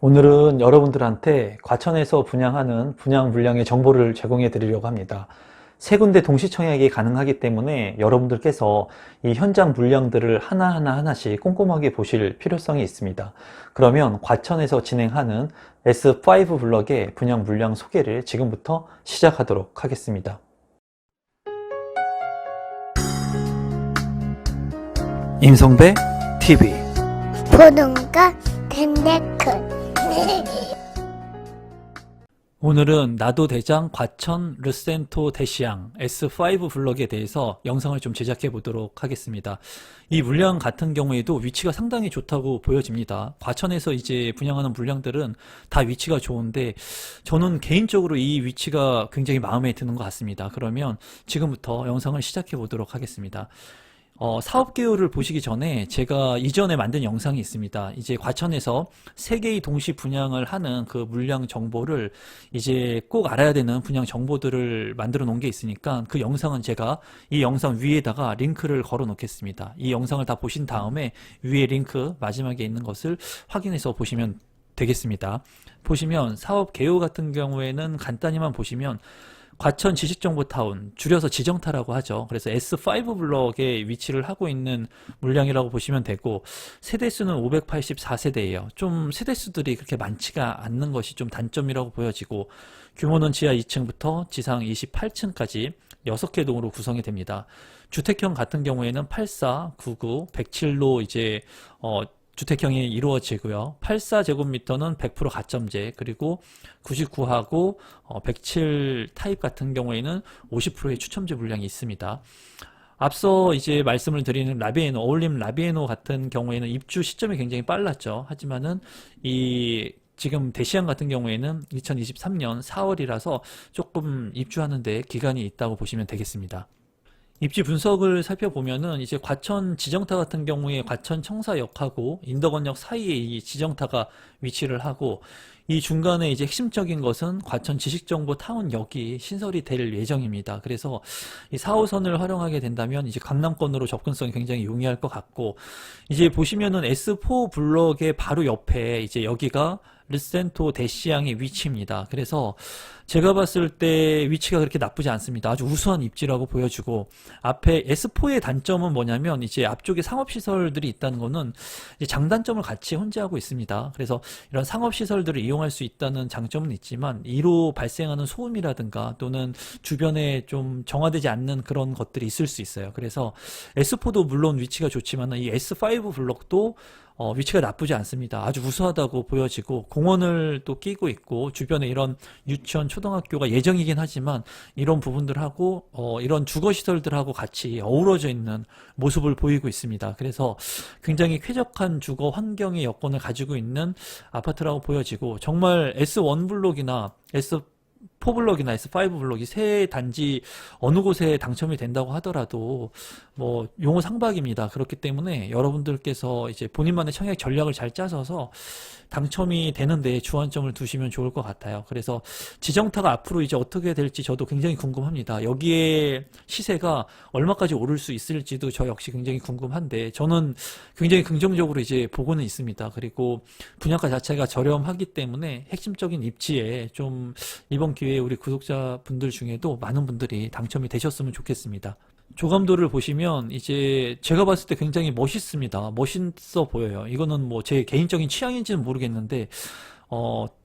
오늘은 여러분들한테 과천에서 분양하는 분양 물량의 정보를 제공해 드리려고 합니다. 세 군데 동시 청약이 가능하기 때문에 여러분들께서 이 현장 물량들을 하나씩 꼼꼼하게 보실 필요성이 있습니다. 그러면 과천에서 진행하는 S5 블럭의 분양 물량 소개를 지금부터 시작하도록 하겠습니다. 임성배 TV 보동과 덴데크 오늘은 나도대장 과천 르센토 대시양 S5 블럭에 대해서 영상을 좀 제작해 보도록 하겠습니다. 이 물량 같은 경우에도 위치가 상당히 좋다고 보여집니다. 과천에서 이제 분양하는 물량들은 다 위치가 좋은데 저는 개인적으로 이 위치가 굉장히 마음에 드는 것 같습니다. 그러면 지금부터 영상을 시작해 보도록 하겠습니다. 사업 개요를 보시기 전에 제가 이전에 만든 영상이 있습니다. 이제 과천에서 3개의 동시 분양을 하는 그 물량 정보를 이제 꼭 알아야 되는 분양 정보들을 만들어 놓은 게 있으니까 그 영상은 제가 이 영상 위에다가 링크를 걸어 놓겠습니다. 이 영상을 다 보신 다음에 위에 링크 마지막에 있는 것을 확인해서 보시면 되겠습니다. 보시면 사업 개요 같은 경우에는 간단히만 보시면 과천 지식정보타운, 줄여서 지정타라고 하죠. 그래서 S5 블럭에 위치를 하고 있는 물량이라고 보시면 되고, 세대수는 584세대예요. 좀 세대수들이 그렇게 많지가 않는 것이 좀 단점이라고 보여지고, 규모는 지하 2층부터 지상 28층까지 6개 동으로 구성이 됩니다. 주택형 같은 경우에는 84, 99, 107로 이제 주택형이 이루어지고요. 84제곱미터는 100% 가점제, 그리고 99하고 107 타입 같은 경우에는 50%의 추첨제 물량이 있습니다. 앞서 이제 말씀을 드리는 라비에노, 어울림 라비에노 같은 경우에는 입주 시점이 굉장히 빨랐죠. 하지만은 이 지금 대시양 같은 경우에는 2023년 4월이라서 조금 입주하는데 기간이 있다고 보시면 되겠습니다. 입지 분석을 살펴보면은 이제 과천 지정타 같은 경우에 과천 청사역하고 인덕원역 사이에 이 지정타가 위치를 하고, 이 중간에 이제 핵심적인 것은 과천 지식정보 타운역이 신설이 될 예정입니다. 그래서 이 4호선을 활용하게 된다면 이제 강남권으로 접근성이 굉장히 용이할 것 같고, 이제 보시면은 S4 블럭의 바로 옆에 이제 여기가 르센토 대시양의 위치입니다. 그래서 제가 봤을 때 위치가 그렇게 나쁘지 않습니다. 아주 우수한 입지라고 보여주고, 앞에 S4의 단점은 뭐냐면 이제 앞쪽에 상업시설들이 있다는 거는 이제 장단점을 같이 혼재하고 있습니다. 그래서 이런 상업시설들을 이용할 수 있다는 장점은 있지만 이로 발생하는 소음이라든가 또는 주변에 좀 정화되지 않는 그런 것들이 있을 수 있어요. 그래서 S4도 물론 위치가 좋지만 이 S5 블럭도 위치가 나쁘지 않습니다. 아주 우수하다고 보여지고, 공원을 또 끼고 있고 주변에 이런 유치원, 초등학교가 예정이긴 하지만 이런 부분들하고 이런 주거시설들하고 같이 어우러져 있는 모습을 보이고 있습니다. 그래서 굉장히 쾌적한 주거 환경의 여건을 가지고 있는 아파트라고 보여지고, 정말 S1 블록이나 S4 블럭이나 S5 블럭이 세 단지 어느 곳에 당첨이 된다고 하더라도 뭐 용호 상박입니다. 그렇기 때문에 여러분들께서 이제 본인만의 청약 전략을 잘 짜셔서 당첨이 되는데 주안점을 두시면 좋을 것 같아요. 그래서 지정타가 앞으로 이제 어떻게 될지 저도 굉장히 궁금합니다. 여기에 시세가 얼마까지 오를 수 있을지도 저 역시 굉장히 궁금한데, 저는 굉장히 긍정적으로 이제 보고는 있습니다. 그리고 분양가 자체가 저렴하기 때문에 핵심적인 입지에 좀 이번 기회에 우리 구독자분들 중에도 많은 분들이 당첨이 되셨으면 좋겠습니다. 조감도를 보시면 이제 제가 봤을 때 굉장히 멋있습니다. 멋있어 보여요. 이거는 뭐 제 개인적인 취향인지는 모르겠는데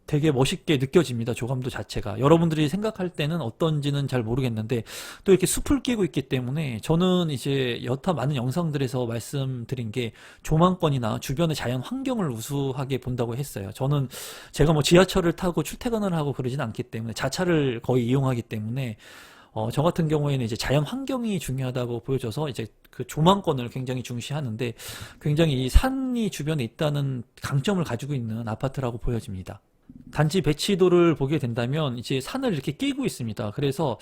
되게 멋있게 느껴집니다. 조감도 자체가. 여러분들이 생각할 때는 어떤지는 잘 모르겠는데, 또 이렇게 숲을 끼고 있기 때문에 저는 이제 여타 많은 영상들에서 말씀드린 게 조망권이나 주변의 자연 환경을 우수하게 본다고 했어요. 저는 제가 뭐 지하철을 타고 출퇴근을 하고 그러진 않기 때문에, 자차를 거의 이용하기 때문에 저 같은 경우에는 이제 자연 환경이 중요하다고 보여져서 이제 그 조망권을 굉장히 중시하는데, 굉장히 이 산이 주변에 있다는 강점을 가지고 있는 아파트라고 보여집니다. 단지 배치도를 보게 된다면 이제 산을 이렇게 끼고 있습니다. 그래서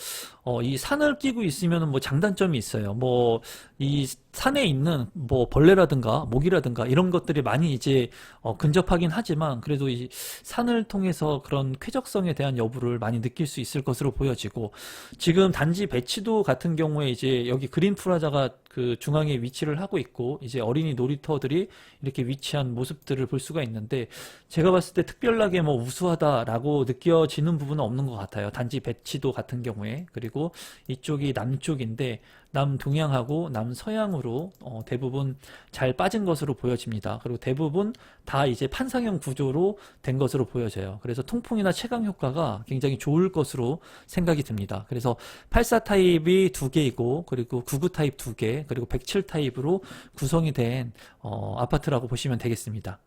이 산을 끼고 있으면 뭐 장단점이 있어요. 뭐 이 산에 있는 뭐 벌레라든가 모기라든가 이런 것들이 많이 이제 근접하긴 하지만, 그래도 이 산을 통해서 그런 쾌적성에 대한 여부를 많이 느낄 수 있을 것으로 보여지고, 지금 단지 배치도 같은 경우에 이제 여기 그린 프라자가 그 중앙에 위치를 하고 있고 이제 어린이 놀이터들이 이렇게 위치한 모습들을 볼 수가 있는데 제가 봤을 때 특별하게 뭐 우수하다라고 느껴지는 부분은 없는 것 같아요. 단지 배치도 같은 경우에 그리고 이쪽이 남쪽인데 남동향하고 남서향으로 대부분 잘 빠진 것으로 보여집니다. 그리고 대부분 다 이제 판상형 구조로 된 것으로 보여져요. 그래서 통풍이나 채광 효과가 굉장히 좋을 것으로 생각이 듭니다. 그래서 84 타입이 2개이고 그리고 99 타입 2개 그리고 107 타입으로 구성이 된 아파트라고 보시면 되겠습니다.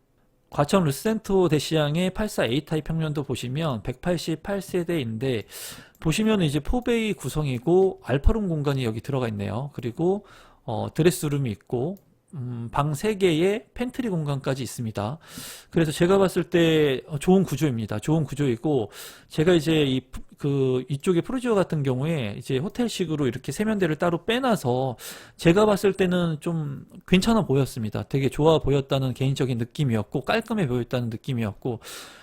과천 르센토 대시양의 84A 타입 평면도 보시면 188세대인데 보시면 이제 4베이 구성이고 알파룸 공간이 여기 들어가 있네요. 그리고 드레스룸이 있고 방 3개에 팬트리 공간까지 있습니다. 그래서 제가 봤을 때 좋은 구조입니다. 좋은 구조이고 제가 이제 이쪽에 프루지오 같은 경우에 이제 호텔식으로 이렇게 세면대를 따로 빼놔서 제가 봤을 때는 좀 괜찮아 보였습니다. 되게 좋아 보였다는 개인적인 느낌이었고 깔끔해 보였다는 느낌이었고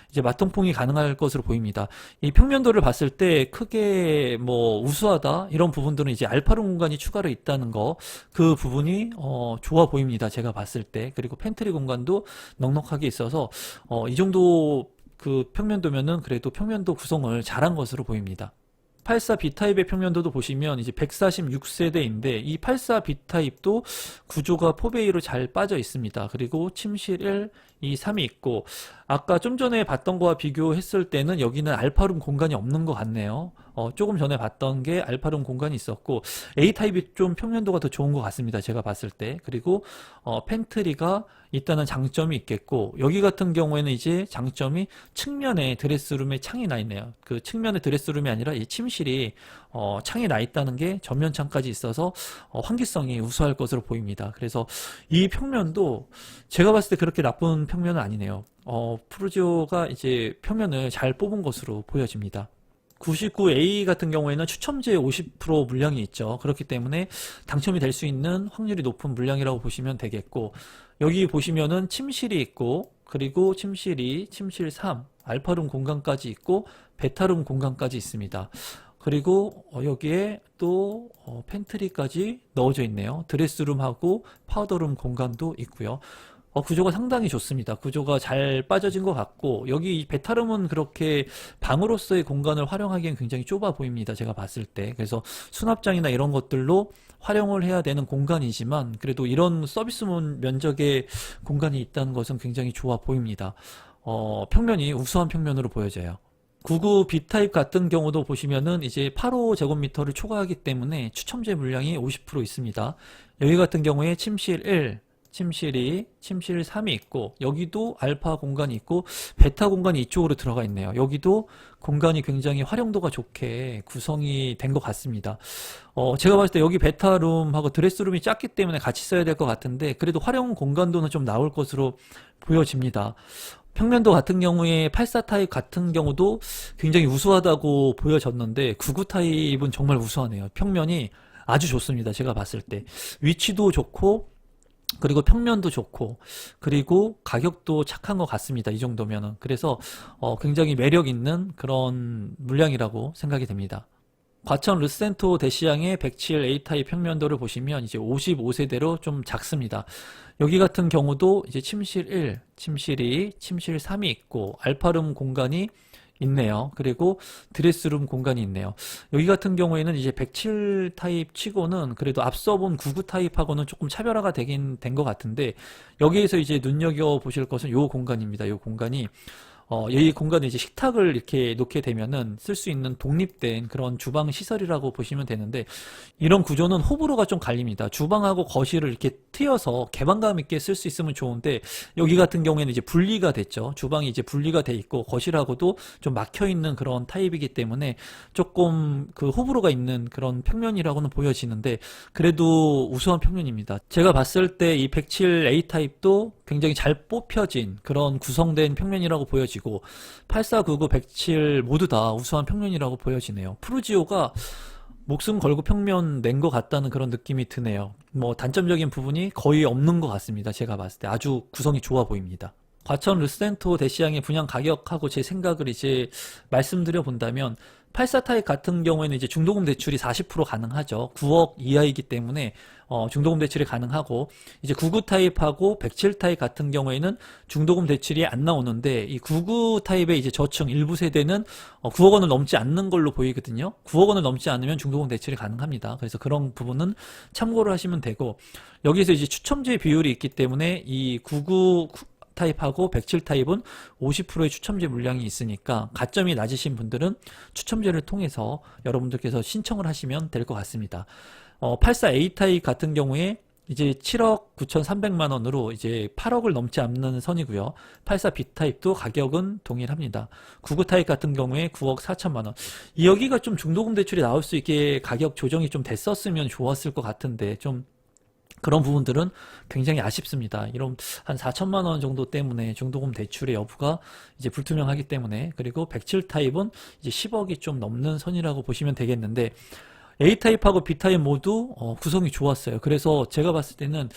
이제 맞통풍이 가능할 것으로 보입니다. 이 평면도를 봤을 때 크게 뭐 우수하다 이런 부분들은 이제 알파룸 공간이 추가로 있다는 거 그 부분이 좋아 보입니다. 제가 봤을 때 그리고 팬트리 공간도 넉넉하게 있어서 이 정도 그 평면도면은 그래도 평면도 구성을 잘한 것으로 보입니다. 84 B타입의 평면도도 보시면 이제 146세대인데 이 84 B타입도 구조가 4베이로 잘 빠져 있습니다. 그리고 침실 1, 2, 3이 있고 아까 좀 전에 봤던 거와 비교했을 때는 여기는 알파룸 공간이 없는 것 같네요. 조금 전에 봤던 게 알파룸 공간이 있었고 A타입이 좀 평면도가 더 좋은 것 같습니다. 제가 봤을 때. 그리고 팬트리가 있다는 장점이 있겠고 여기 같은 경우에는 이제 장점이 측면에 드레스룸에 창이 나 있네요. 그 측면에 드레스룸이 아니라 이 침실이 창이 나 있다는 게 전면창까지 있어서 환기성이 우수할 것으로 보입니다. 그래서 이 평면도 제가 봤을 때 그렇게 나쁜 평면은 아니네요. 프루지오가 이제 평면을 잘 뽑은 것으로 보여집니다. 99A 같은 경우에는 추첨제에 50% 물량이 있죠. 그렇기 때문에 당첨이 될 수 있는 확률이 높은 물량이라고 보시면 되겠고 여기 보시면은 침실이 있고 그리고 침실 2, 침실 3, 알파룸 공간까지 있고 베타룸 공간까지 있습니다. 그리고 여기에 또 팬트리까지 넣어져 있네요. 드레스룸하고 파우더룸 공간도 있고요. 구조가 상당히 좋습니다. 구조가 잘 빠져진 것 같고 여기 베타룸은 그렇게 방으로서의 공간을 활용하기엔 굉장히 좁아 보입니다. 제가 봤을 때. 그래서 수납장이나 이런 것들로 활용을 해야 되는 공간이지만 그래도 이런 서비스문 면적의 공간이 있다는 것은 굉장히 좋아 보입니다. 평면이 우수한 평면으로 보여져요. 99 B타입 같은 경우도 보시면은 이제 85제곱미터를 초과하기 때문에 추첨제 물량이 50% 있습니다. 여기 같은 경우에 침실 1, 침실 2, 침실 3이 있고 여기도 알파 공간이 있고 베타 공간이 이쪽으로 들어가 있네요. 여기도 공간이 굉장히 활용도가 좋게 구성이 된 것 같습니다. 제가 봤을 때 여기 베타룸하고 드레스룸이 작기 때문에 같이 써야 될 것 같은데 그래도 활용 공간도는 좀 나올 것으로 보여집니다. 평면도 같은 경우에 84 타입 같은 경우도 굉장히 우수하다고 보여졌는데 99 타입은 정말 우수하네요. 평면이 아주 좋습니다. 제가 봤을 때 위치도 좋고 그리고 평면도 좋고 그리고 가격도 착한 것 같습니다. 이 정도면은 그래서 굉장히 매력 있는 그런 물량이라고 생각이 됩니다. 과천 르센토 대시양의 107 A타입 평면도를 보시면 이제 55세대로 좀 작습니다. 여기 같은 경우도 이제 침실 1, 침실 2, 침실 3이 있고 알파룸 공간이 있네요. 그리고 드레스룸 공간이 있네요. 여기 같은 경우에는 이제 107 타입 치고는 그래도 앞서 본 99 타입하고는 조금 차별화가 되긴 된 것 같은데 여기에서 이제 눈여겨 보실 것은 요 공간입니다. 요 공간이 이 공간에 이제 식탁을 이렇게 놓게 되면은 쓸 수 있는 독립된 그런 주방 시설이라고 보시면 되는데 이런 구조는 호불호가 좀 갈립니다. 주방하고 거실을 이렇게 트여서 개방감 있게 쓸 수 있으면 좋은데 여기 같은 경우에는 이제 분리가 됐죠. 주방이 이제 분리가 돼 있고 거실하고도 좀 막혀 있는 그런 타입이기 때문에 조금 그 호불호가 있는 그런 평면이라고는 보여지는데 그래도 우수한 평면입니다. 제가 봤을 때 이 107 A 타입도 굉장히 잘 뽑혀진 그런 구성된 평면이라고 보여지고 84, 99, 107 모두 다 우수한 평면이라고 보여지네요. 프루지오가 목숨 걸고 평면 낸 것 같다는 그런 느낌이 드네요. 뭐 단점적인 부분이 거의 없는 것 같습니다. 제가 봤을 때 아주 구성이 좋아 보입니다. 과천 르센토 대시양의 분양 가격하고 제 생각을 이제 말씀드려 본다면 84 타입 같은 경우에는 이제 중도금 대출이 40% 가능하죠. 9억 이하이기 때문에 중도금 대출이 가능하고, 이제 99 타입하고 107 타입 같은 경우에는 중도금 대출이 안 나오는데, 이 99 타입의 이제 저층 일부 세대는 9억 원을 넘지 않는 걸로 보이거든요. 9억 원을 넘지 않으면 중도금 대출이 가능합니다. 그래서 그런 부분은 참고를 하시면 되고, 여기서 이제 추첨제 비율이 있기 때문에 이 99 타입하고 107 타입은 50%의 추첨제 물량이 있으니까 가점이 낮으신 분들은 추첨제를 통해서 여러분들께서 신청을 하시면 될 것 같습니다. 84A 타입 같은 경우에 이제 7억 9,300만 원으로 이제 8억을 넘지 않는 선이고요. 84B 타입도 가격은 동일합니다. 99 타입 같은 경우에 9억 4천만 원. 여기가 좀 중도금 대출이 나올 수 있게 가격 조정이 좀 됐었으면 좋았을 것 같은데, 좀 그런 부분들은 굉장히 아쉽습니다. 이런 한 4천만 원 정도 때문에 중도금 대출의 여부가 이제 불투명하기 때문에, 그리고 107 타입은 이제 10억이 좀 넘는 선이라고 보시면 되겠는데, A 타입하고 B 타입 모두 구성이 좋았어요. 그래서 제가 봤을 때는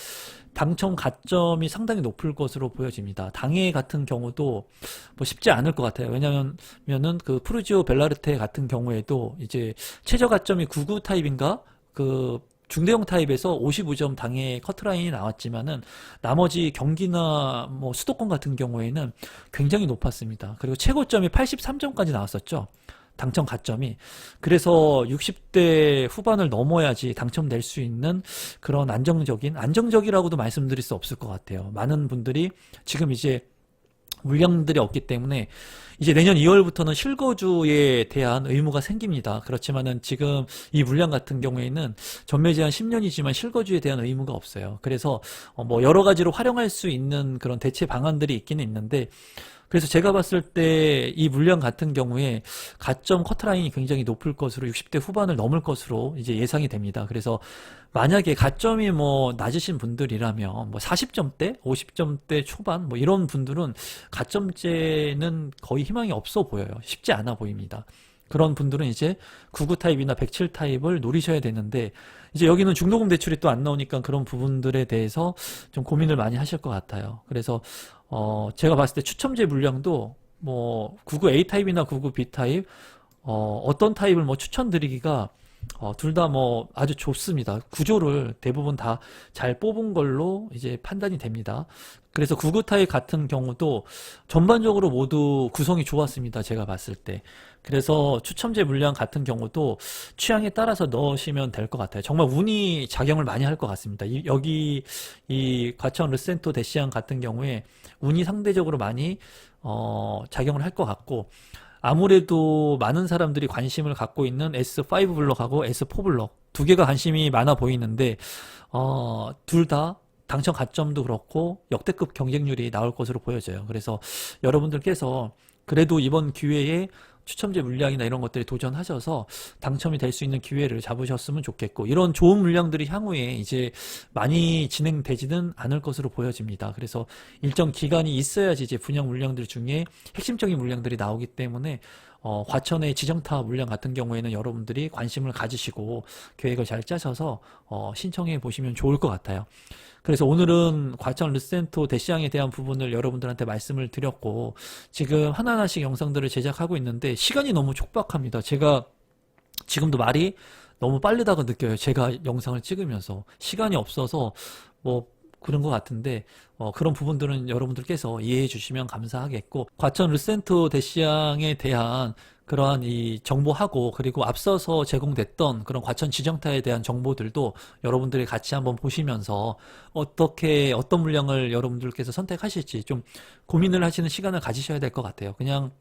당첨 가점이 상당히 높을 것으로 보여집니다. 당해 같은 경우도 뭐 쉽지 않을 것 같아요. 왜냐면은 그 프루지오 벨라르테 같은 경우에도 이제 최저 가점이 99 타입인가 그 중대형 타입에서 55점 당해 커트라인이 나왔지만은 나머지 경기나 뭐 수도권 같은 경우에는 굉장히 높았습니다. 그리고 최고점이 83점까지 나왔었죠. 당첨 가점이. 그래서 60대 후반을 넘어야지 당첨될 수 있는 그런 안정적이라고도 말씀드릴 수 없을 것 같아요. 많은 분들이 지금 이제 물량들이 없기 때문에 이제 내년 2월부터는 실거주에 대한 의무가 생깁니다. 그렇지만은 지금 이 물량 같은 경우에는 전매 제한 10년이지만 실거주에 대한 의무가 없어요. 그래서 뭐 여러 가지로 활용할 수 있는 그런 대체 방안들이 있기는 있는데, 그래서 제가 봤을 때 이 물량 같은 경우에 가점 커트라인이 굉장히 높을 것으로 60대 후반을 넘을 것으로 이제 예상이 됩니다. 그래서 만약에 가점이 뭐 낮으신 분들이라면 뭐 40점대, 50점대 초반 뭐 이런 분들은 가점제는 거의 희망이 없어 보여요. 쉽지 않아 보입니다. 그런 분들은 이제 99 타입이나 107 타입을 노리셔야 되는데, 이제 여기는 중도금 대출이 또 안 나오니까 그런 부분들에 대해서 좀 고민을 많이 하실 것 같아요. 그래서 제가 봤을 때 추첨제 물량도 뭐 99A 타입이나 99B 타입 어떤 타입을 뭐 추천드리기가 둘 다 뭐 아주 좋습니다. 구조를 대부분 다 잘 뽑은 걸로 이제 판단이 됩니다. 그래서 99 타입 같은 경우도 전반적으로 모두 구성이 좋았습니다. 제가 봤을 때. 그래서 추첨제 물량 같은 경우도 취향에 따라서 넣으시면 될 것 같아요. 정말 운이 작용을 많이 할 것 같습니다. 여기 이 과천 르센토 데시안 같은 경우에 운이 상대적으로 많이 작용을 할 것 같고, 아무래도 많은 사람들이 관심을 갖고 있는 S5 블럭하고 S4 블럭 두 개가 관심이 많아 보이는데, 둘 다 당첨 가점도 그렇고 역대급 경쟁률이 나올 것으로 보여져요. 그래서 여러분들께서 그래도 이번 기회에 추첨제 물량이나 이런 것들에 도전하셔서 당첨이 될 수 있는 기회를 잡으셨으면 좋겠고, 이런 좋은 물량들이 향후에 이제 많이 진행되지는 않을 것으로 보여집니다. 그래서 일정 기간이 있어야지 이제 분양 물량들 중에 핵심적인 물량들이 나오기 때문에 과천의 지정타 물량 같은 경우에는 여러분들이 관심을 가지시고 계획을 잘 짜셔서 신청해 보시면 좋을 것 같아요. 그래서 오늘은 과천 르센토 대시양에 대한 부분을 여러분들한테 말씀을 드렸고, 지금 하나하나씩 영상들을 제작하고 있는데 시간이 너무 촉박합니다. 제가 지금도 말이 너무 빠르다고 느껴요. 제가 영상을 찍으면서 시간이 없어서 뭐 그런 것 같은데, 그런 부분들은 여러분들께서 이해해 주시면 감사하겠고, 과천 르센토 대시양에 대한 그러한 이 정보하고, 그리고 앞서서 제공됐던 그런 과천 지정타에 대한 정보들도 여러분들이 같이 한번 보시면서 어떤 물량을 여러분들께서 선택하실지 좀 고민을 하시는 시간을 가지셔야 될 것 같아요. 그냥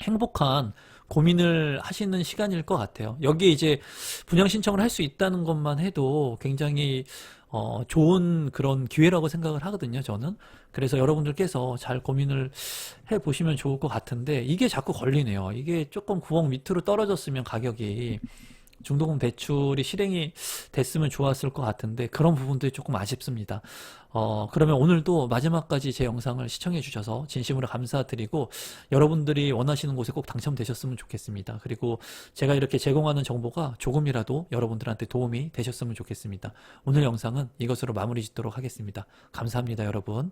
행복한 고민을 하시는 시간일 것 같아요. 여기에 이제 분양 신청을 할 수 있다는 것만 해도 굉장히 좋은 그런 기회라고 생각을 하거든요, 저는. 그래서 여러분들께서 잘 고민을 해 보시면 좋을 것 같은데, 이게 자꾸 걸리네요. 이게 조금 9억 밑으로 떨어졌으면 가격이 중도금 대출이 실행이 됐으면 좋았을 것 같은데, 그런 부분들이 조금 아쉽습니다. 그러면 오늘도 마지막까지 제 영상을 시청해 주셔서 진심으로 감사드리고, 여러분들이 원하시는 곳에 꼭 당첨되셨으면 좋겠습니다. 그리고 제가 이렇게 제공하는 정보가 조금이라도 여러분들한테 도움이 되셨으면 좋겠습니다. 오늘 영상은 이것으로 마무리 짓도록 하겠습니다. 감사합니다, 여러분.